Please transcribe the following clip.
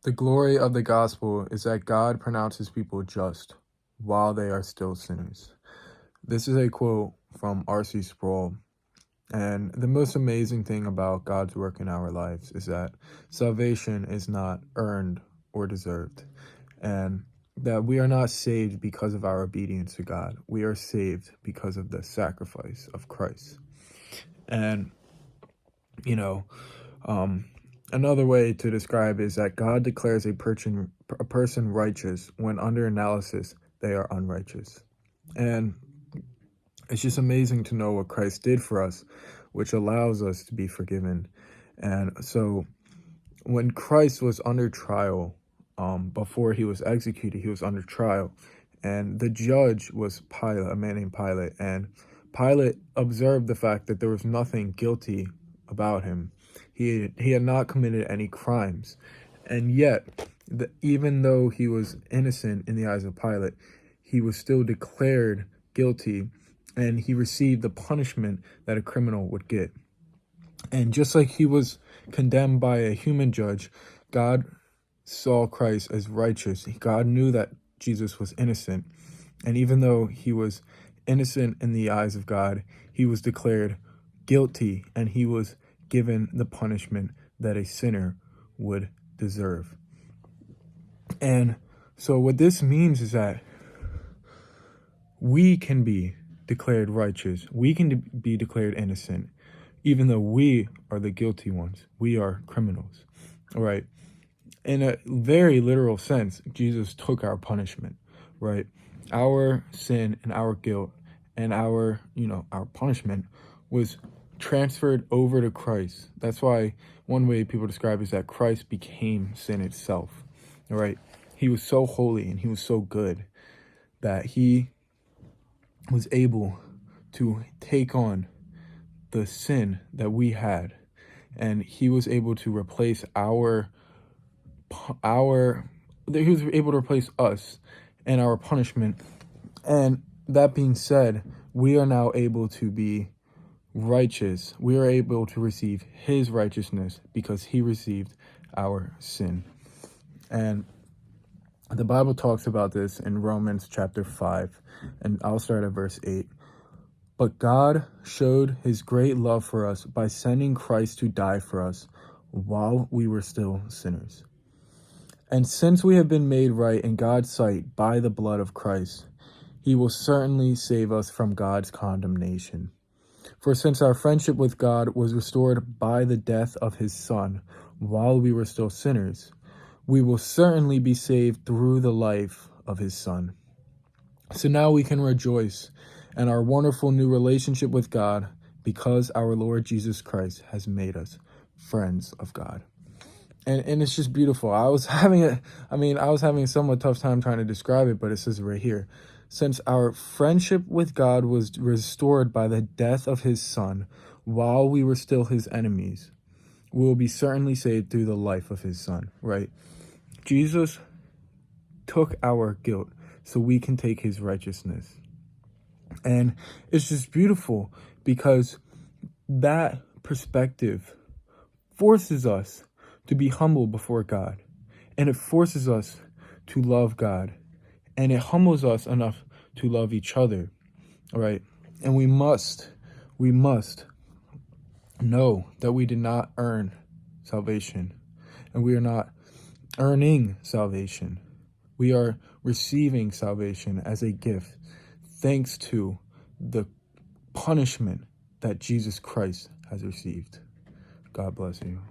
The glory of the gospel is that God pronounces people just while they are still sinners. This is a quote from R.C. Sproul. And the most amazing thing about God's work in our lives is that salvation is not earned or deserved, and that we are not saved because of our obedience to God. We are saved because of the sacrifice of Christ. And, you know, another way to describe is that God declares a person righteous when under analysis they are unrighteous. And it's just amazing to know what Christ did for us, which allows us to be forgiven. And so when Christ was under trial, before he was executed, he was under trial. And the judge was Pilate, a man named Pilate. And Pilate observed the fact that there was nothing guilty about him. He had not committed any crimes. And yet, even though he was innocent in the eyes of Pilate, he was still declared guilty, and he received the punishment that a criminal would get. And just like he was condemned by a human judge, God saw Christ as righteous. God knew that Jesus was innocent. And even though he was innocent in the eyes of God, he was declared guilty, and he was given the punishment that a sinner would deserve. And so what this means is that we can be declared righteous. We can be declared innocent, even though we are the guilty ones. We are criminals, right? In a very literal sense, Jesus took our punishment, right? Our sin and our guilt and our punishment was transferred over to Christ. That's why one way people describe it is that Christ became sin itself, right? He was so holy and he was so good that he was able to take on the sin that we had, and he was able to replace he was able to replace us and our punishment. And that being said, we are now able to be righteous. We are able to receive his righteousness because he received our sin. And the Bible talks about this in Romans chapter 5, and I'll start at verse 8. But God showed his great love for us by sending Christ to die for us while we were still sinners. And since we have been made right in God's sight by the blood of Christ, he will certainly save us from God's condemnation. For since our friendship with God was restored by the death of his Son while we were still sinners, we will certainly be saved through the life of his Son. So now we can rejoice in our wonderful new relationship with God because our Lord Jesus Christ has made us friends of God. And it's just beautiful. I was having a somewhat tough time trying to describe it, but it says right here, since our friendship with God was restored by the death of his Son while we were still his enemies, we will be certainly saved through the life of his Son, right? Jesus took our guilt so we can take his righteousness. And it's just beautiful because that perspective forces us to be humble before God, and it forces us to love God, and it humbles us enough to love each other, right? And we must know that we did not earn salvation, and we are not earning salvation. We are receiving salvation as a gift thanks to the punishment that Jesus Christ has received. God bless you.